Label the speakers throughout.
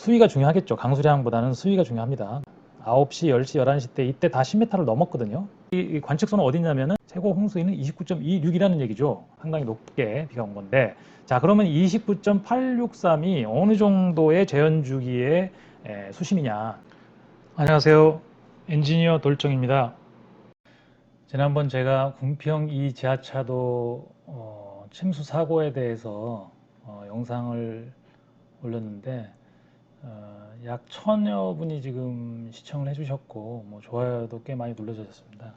Speaker 1: 수위가 중요하겠죠. 강수량보다는 수위가 중요합니다. 9시, 10시, 11시 때 이때 다 10m를 넘었거든요. 이 관측선은 어디냐면은 최고 홍수위는 29.26이라는 얘기죠. 상당히 높게 비가 온 건데, 자, 그러면 29.863이 어느 정도의 재현 주기의 수심이냐? 안녕하세요. 엔지니어 돌정입니다. 지난번 제가 궁평 이 지하차도 침수 사고에 대해서 영상을 올렸는데 약 1000여 분이 지금 시청을 해주셨고 뭐 좋아요도 꽤 많이 눌러주셨습니다.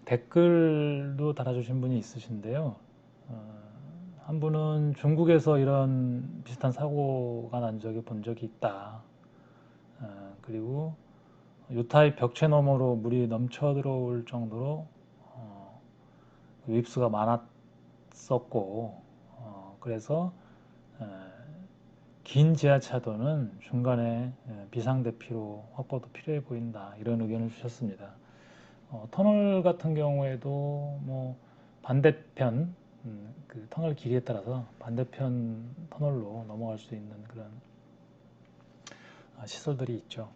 Speaker 1: 댓글도 달아주신 분이 있으신데요. 한 분은 중국에서 이런 비슷한 사고가 난 적이 본 적이 있다. 그리고 유타입 벽체 너머로 물이 넘쳐 들어올 정도로 윕스가 많았었고 그래서 긴 지하차도는 중간에 비상대피로 확보도 필요해 보인다, 이런 의견을 주셨습니다. 터널 같은 경우에도 뭐 반대편 그 터널 길이에 따라서 반대편 터널로 넘어갈 수 있는 그런 시설들이 있죠.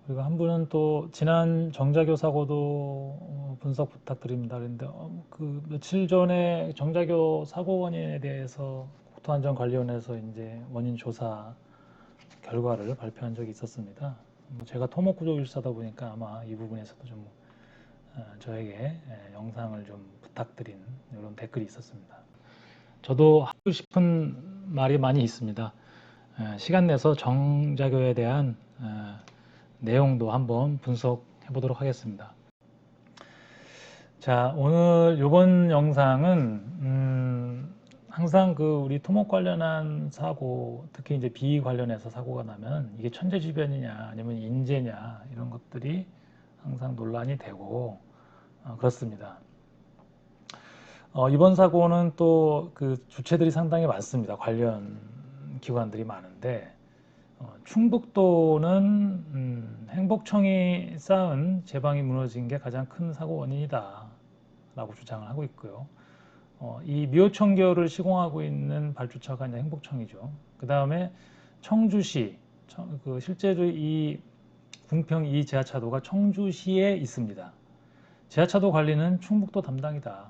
Speaker 1: 그리고 한 분은 또 지난 정자교 사고도 분석 부탁드립니다. 그런데 그 며칠 전에 정자교 사고 원인에 대해서 국토안전관리원에서 이제 원인 조사 결과를 발표한 적이 있었습니다. 제가 토목구조일사다 보니까 아마 이 부분에서도 좀 저에게 영상을 좀 부탁드린 이런 댓글이 있었습니다. 저도 하고 싶은 말이 많이 있습니다. 시간 내서 정자교에 대한 내용도 한번 분석해 보도록 하겠습니다. 자, 오늘 이번 영상은 항상 그 우리 토목 관련한 사고, 특히 이제 비 관련해서 사고가 나면 이게 천재지변이냐 아니면 인재냐 이런 것들이 항상 논란이 되고 그렇습니다. 이번 사고는 또 그 주체들이 상당히 많습니다. 관련 기관들이 많은데 충북도는 행복청이 쌓은 제방이 무너진 게 가장 큰 사고 원인이다 라고 주장을 하고 있고요. 이 미호청교를 시공하고 있는 발주처가 이제 행복청이죠. 그 다음에 청주시, 실제로 이 궁평 이 지하차도가 청주시에 있습니다. 지하차도 관리는 충북도 담당이다.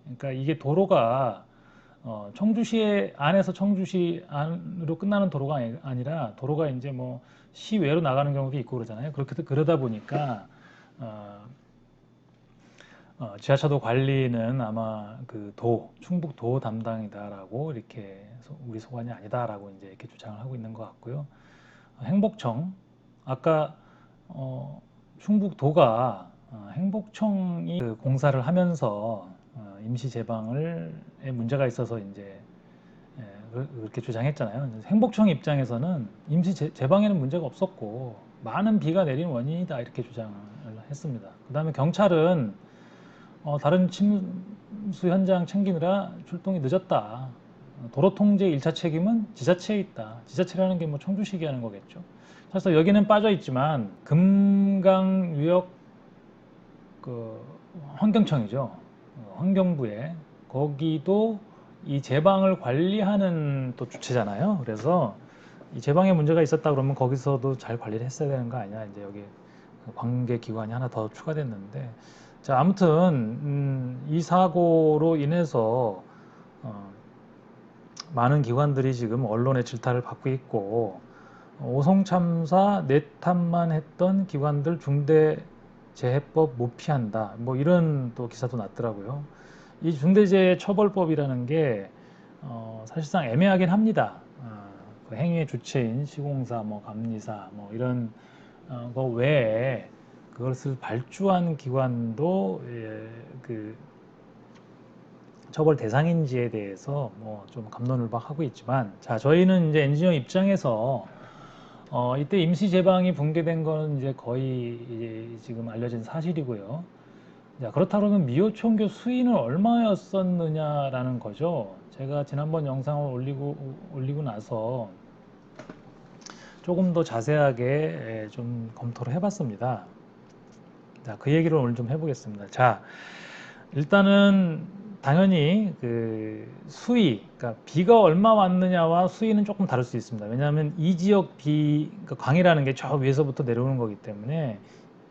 Speaker 1: 그러니까 이게 도로가 청주시 안에서 청주시 안으로 끝나는 도로가 아니라 도로가 이제 뭐 시외로 나가는 경우도 있고 그러잖아요. 그러다 보니까 지하차도 관리는 아마 그 충북도 담당이다라고 이렇게 우리 소관이 아니다라고 이제 이렇게 주장을 하고 있는 것 같고요. 행복청, 아까 충북도가 행복청이 그 공사를 하면서 임시 제방에 문제가 있어서 이제 그렇게 주장했잖아요. 행복청 입장에서는 임시 제방에는 문제가 없었고 많은 비가 내린 원인이다, 이렇게 주장을 했습니다. 그 다음에 경찰은 다른 침수 현장 챙기느라 출동이 늦었다. 도로 통제 1차 책임은 지자체에 있다. 지자체라는 게 뭐 청주시 얘기하는 거겠죠. 사실 여기는 빠져 있지만 금강유역 그 환경청이죠. 환경부에 거기도 이 제방을 관리하는 또 주체잖아요. 그래서 이 제방에 문제가 있었다 그러면 거기서도 잘 관리를 했어야 되는 거 아니냐. 이제 여기 관계 기관이 하나 더 추가됐는데, 자, 아무튼 이 사고로 인해서 많은 기관들이 지금 언론의 질타를 받고 있고, 오송 참사 내탐만 했던 기관들 중대재해법 못 피한다, 뭐 이런 또 기사도 났더라고요. 이 중대재해처벌법이라는 게 사실상 애매하긴 합니다. 그 행위의 주체인 시공사, 뭐 감리사, 뭐 이런 거 외에 그것을 발주한 기관도 그 처벌 대상인지에 대해서 뭐 좀 갑론을박하고 있지만, 자, 저희는 이제 엔지니어 입장에서 이때 임시 제방이 붕괴된 거는 이제 거의 이제 지금 알려진 사실이고요. 자, 그렇다 그러면 미호청교 수위는 얼마였었느냐라는 거죠. 제가 지난번 영상을 올리고 나서 조금 더 자세하게 좀 검토를 해봤습니다. 자, 그 얘기를 오늘 좀 해보겠습니다. 자, 일단은 당연히 그 수위, 그러니까 비가 얼마 왔느냐와 수위는 조금 다를 수 있습니다. 왜냐하면 이 지역 그러니까 광이라는 게 저 위에서부터 내려오는 거기 때문에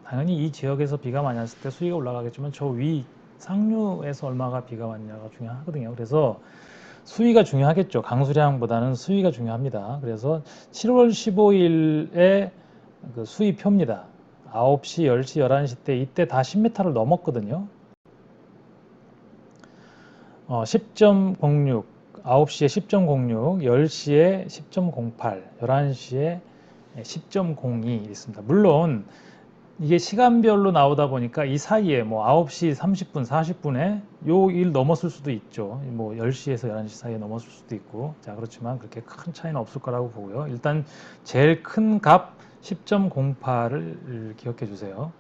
Speaker 1: 당연히 이 지역에서 비가 많이 왔을 때 수위가 올라가겠지만 저 위 상류에서 얼마가 비가 왔냐가 중요하거든요. 그래서 수위가 중요하겠죠. 강수량보다는 수위가 중요합니다. 그래서 7월 15일에 그 수위표입니다. 9시, 10시, 11시 때 이때 다 10m를 넘었거든요. 10.06, 9시에 10.06, 10시에 10.08, 11시에 10.02 있습니다. 물론 이게 시간별로 나오다 보니까 이 사이에 뭐 9시 30분, 40분에 요 일 넘었을 수도 있죠. 뭐 10시에서 11시 사이에 넘었을 수도 있고. 자, 그렇지만 그렇게 큰 차이는 없을 거라고 보고요. 일단 제일 큰 값 10.08을 기억해 주세요.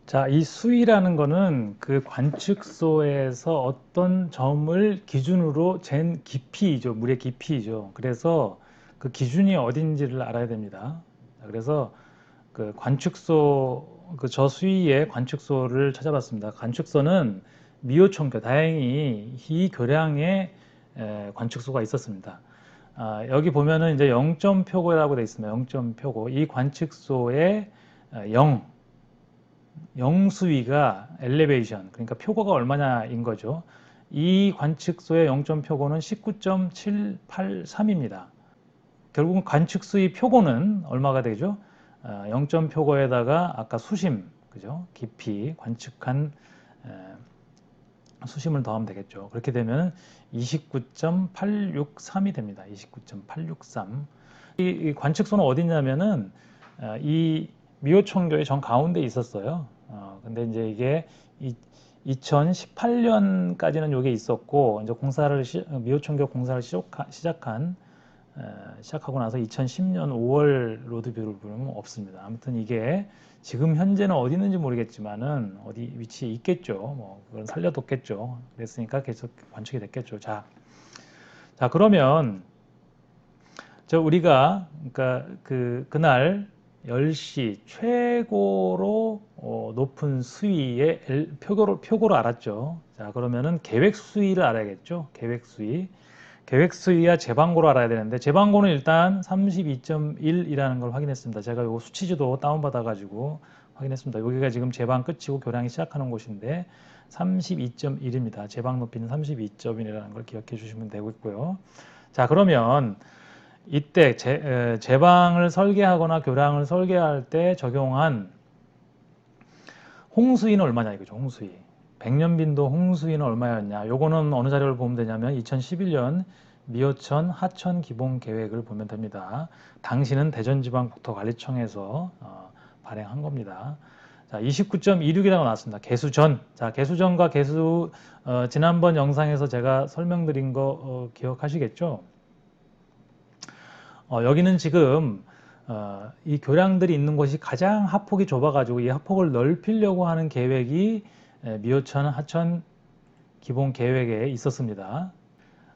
Speaker 1: 자, 이 수위라는 거는 그 관측소에서 어떤 점을 기준으로 잰 깊이죠. 물의 깊이죠. 그래서 그 기준이 어딘지를 알아야 됩니다. 그래서 그 관측소, 그 저수위의 관측소를 찾아봤습니다. 관측소는 미호청교, 다행히 희교량의 관측소가 있었습니다. 여기 보면은 이제 0점표고라고 되어 있습니다. 0점표고. 이 관측소의 0수위가 엘리베이션, 그러니까 표고가 얼마냐인 거죠. 이 관측소의 0점표고는 19.783입니다. 결국은 관측수의 표고는 얼마가 되죠? 0점표고에다가 아까 수심, 그죠? 깊이 관측한 수심을 더하면 되겠죠. 그렇게 되면 29.863이 됩니다. 29.863. 이 관측소는 어디냐면은 이 미호청교의 정 가운데 있었어요. 근데 이제 이게 2018년까지는 이게 있었고 이제 미호청교 공사를 시작하고 나서 2010년 5월 로드뷰를 보면 없습니다. 아무튼 이게 지금 현재는 어디 있는지 모르겠지만은 어디 위치에 있겠죠. 뭐 그건 살려뒀겠죠. 그랬으니까 계속 관측이 됐겠죠. 자 그러면 우리가 그러니까 그날 10시 최고로 높은 수위의 표고로 알았죠. 자, 그러면은 계획 수위를 알아야겠죠. 계획 수위. 계획 수위와 제방고를 알아야 되는데 제방고는 일단 32.1이라는 걸 확인했습니다. 제가 요 수치지도 다운받아 가지고 확인했습니다. 여기가 지금 제방 끝이고 교량이 시작하는 곳인데 32.1입니다. 제방 높이는 32.1이라는 걸 기억해 주시면 되고요. 자, 그러면 이때 제방을 설계하거나 교량을 설계할 때 적용한 홍수위는 얼마냐 이거죠. 홍수위. 백년빈도 홍수위는 얼마였냐. 요거는 어느 자료를 보면 되냐면 2011년 미호천 하천 기본 계획을 보면 됩니다. 당시는 대전지방국토관리청에서 발행한 겁니다. 자, 29.26이라고 나왔습니다. 개수전. 자, 개수전과 지난번 영상에서 제가 설명드린 거 기억하시겠죠? 여기는 지금 이 교량들이 있는 곳이 가장 하폭이 좁아가지고 이 하폭을 넓히려고 하는 계획이 미호천 하천 기본 계획에 있었습니다.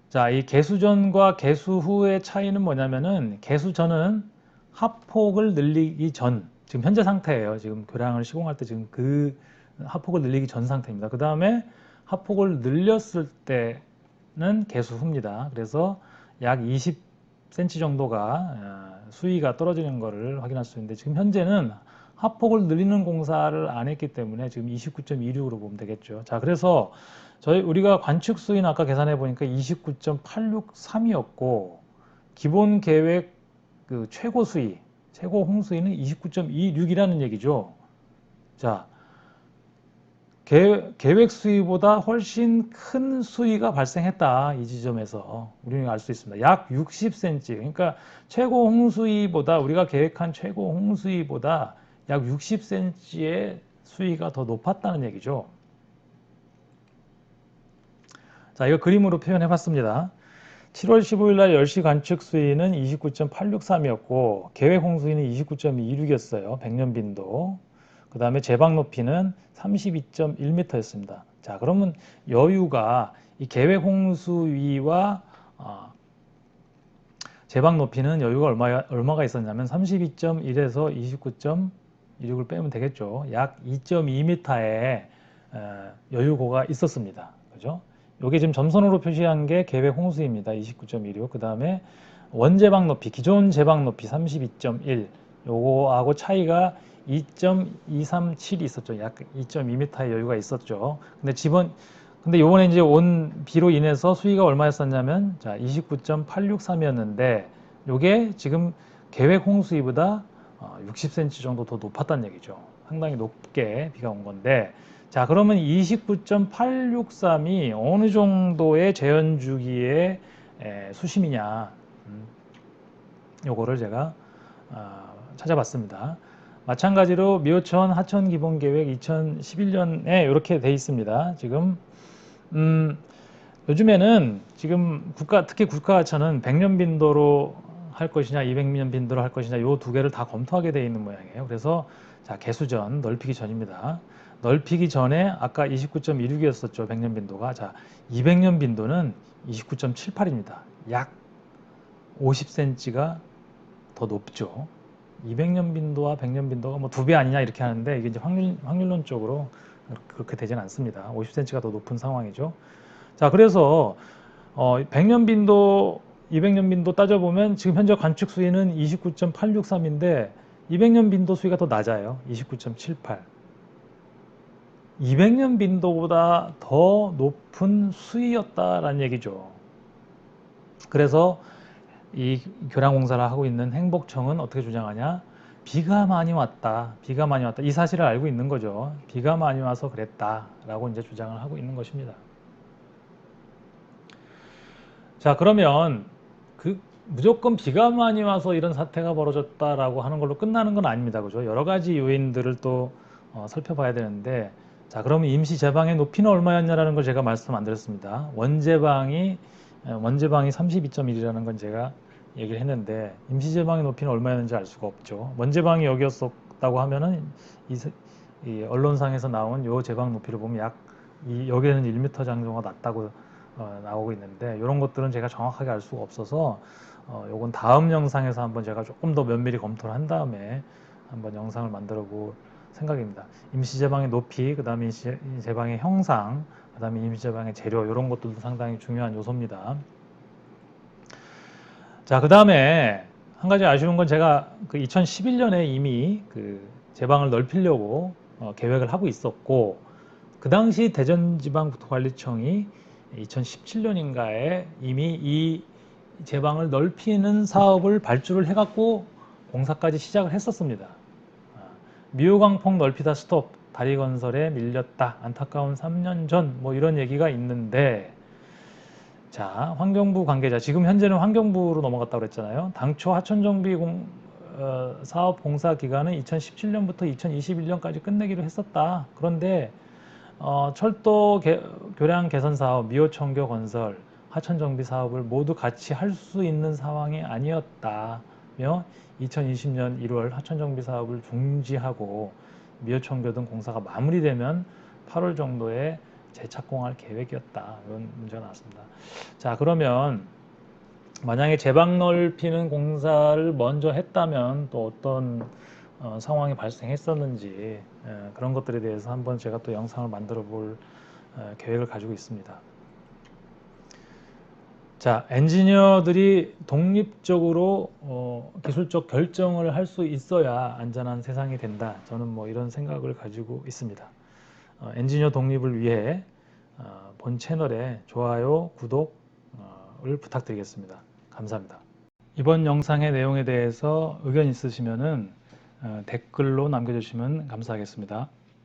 Speaker 1: 자, 이 개수전과 개수후의 차이는 뭐냐면은 개수전은 하폭을 늘리기 전, 지금 현재 상태예요. 지금 교량을 시공할 때 지금 그 하폭을 늘리기 전 상태입니다. 그 다음에 하폭을 늘렸을 때는 개수후입니다. 그래서 약 20cm 정도가 수위가 떨어지는 것을 확인할 수 있는데 지금 현재는 하폭을 늘리는 공사를 안 했기 때문에 지금 29.26으로 보면 되겠죠. 자, 그래서 우리가 관측 수위는 아까 계산해 보니까 29.863이었고 기본 계획 그 최고 수위, 최고 홍수위는 29.26이라는 얘기죠. 자, 계획 수위보다 훨씬 큰 수위가 발생했다. 이 지점에서 우리는 알 수 있습니다. 약 60cm. 그러니까 최고 홍수위보다 우리가 계획한 최고 홍수위보다 약 60cm의 수위가 더 높았다는 얘기죠. 자, 이거 그림으로 표현해 봤습니다. 7월 15일 날 10시 관측 수위는 29.863이었고 계획 홍수위는 29.26이었어요. 백년빈도. 그 다음에 제방 높이는 32.1m였습니다. 자, 그러면 여유가 이 계획 홍수위와 제방 높이는 여유가 얼마가 있었냐면 32.1에서 29.26을 빼면 되겠죠. 약 2.2m의 여유고가 있었습니다. 그죠? 요게 지금 점선으로 표시한 게 계획 홍수입니다. 29.16. 그 다음에 원제방 높이, 기존 제방 높이 32.1. 요거하고 차이가 2.237이 있었죠. 약 2.2m의 여유가 있었죠. 근데 요번에 이제 온 비로 인해서 수위가 얼마였었냐면, 자, 29.863이었는데, 요게 지금 계획 홍수위보다 60cm 정도 더 높았다는 얘기죠. 상당히 높게 비가 온 건데, 자, 그러면 29.863이 어느 정도의 재현 주기의 수심이냐, 요거를 제가 찾아봤습니다. 마찬가지로 미호천 하천 기본 계획 2011년에 이렇게 돼 있습니다. 지금 요즘에는 지금 특히 국가하천은 100년 빈도로 할 것이냐, 200년 빈도로 할 것이냐, 요 두 개를 다 검토하게 돼 있는 모양이에요. 그래서 자, 개수전, 넓히기 전입니다. 넓히기 전에 아까 29.16이었었죠, 100년 빈도가. 자, 200년 빈도는 29.78입니다. 약 50cm가 더 높죠. 200년 빈도와 100년 빈도가 뭐 2배 아니냐 이렇게 하는데, 이게 이제 확률론적으로 그렇게 되지는 않습니다. 50cm가 더 높은 상황이죠. 자, 그래서 100년 빈도, 200년 빈도 따져보면 지금 현재 관측 수위는 29.863인데 200년 빈도 수위가 더 낮아요. 29.78. 200년 빈도보다 더 높은 수위였다라는 얘기죠. 그래서 이 교량공사를 하고 있는 행복청은 어떻게 주장하냐? 비가 많이 왔다. 비가 많이 왔다. 이 사실을 알고 있는 거죠. 비가 많이 와서 그랬다라고 이제 주장을 하고 있는 것입니다. 자, 그러면 무조건 비가 많이 와서 이런 사태가 벌어졌다라고 하는 걸로 끝나는 건 아닙니다. 그죠? 여러 가지 요인들을 또 살펴봐야 되는데, 자, 그러면 임시 제방의 높이는 얼마였냐라는 걸 제가 말씀 안 드렸습니다. 원제방이 32.1이라는 건 제가 얘기를 했는데, 임시 제방의 높이는 얼마였는지 알 수가 없죠. 원제방이 여기였었다고 하면은 이 언론상에서 나온 요 제방 높이를 보면 여기에는 1m 정도가 낮다고 나오고 있는데, 이런 것들은 제가 정확하게 알 수가 없어서 요건 다음 영상에서 한번 제가 조금 더 면밀히 검토를 한 다음에 한번 영상을 만들어 볼 생각입니다. 임시제방의 높이, 그 다음에 임시제방의 형상, 그 다음에 임시제방의 재료, 이런 것들도 상당히 중요한 요소입니다. 자, 그 다음에 한 가지 아쉬운 건 제가 2011년에 이미 제방을 넓히려고 계획을 하고 있었고, 그 당시 대전지방국토관리청이 2017년인가에 이미 이 제방을 넓히는 사업을 발주를 해갖고 공사까지 시작을 했었습니다. 미호강폭 넓히다 스톱, 다리 건설에 밀렸다, 안타까운 3년 전, 뭐 이런 얘기가 있는데, 자, 환경부 관계자, 지금 현재는 환경부로 넘어갔다고 그랬잖아요. 당초 하천정비 사업 공사 기간은 2017년부터 2021년까지 끝내기로 했었다. 그런데 철도 교량 개선 사업, 미호천교 건설, 하천 정비 사업을 모두 같이 할 수 있는 상황이 아니었다며 2020년 1월 하천 정비 사업을 중지하고 미호천교 등 공사가 마무리되면 8월 정도에 재착공할 계획이었다. 이런 문제가 나왔습니다. 자, 그러면 만약에 제방 넓히는 공사를 먼저 했다면 또 어떤 상황이 발생했었는지 그런 것들에 대해서 한번 제가 또 영상을 만들어 볼 계획을 가지고 있습니다. 자, 엔지니어들이 독립적으로 기술적 결정을 할 수 있어야 안전한 세상이 된다. 저는 뭐 이런 생각을 가지고 있습니다. 엔지니어 독립을 위해 본 채널에 좋아요, 구독을 부탁드리겠습니다. 감사합니다. 이번 영상의 내용에 대해서 의견 있으시면은 댓글로 남겨주시면 감사하겠습니다.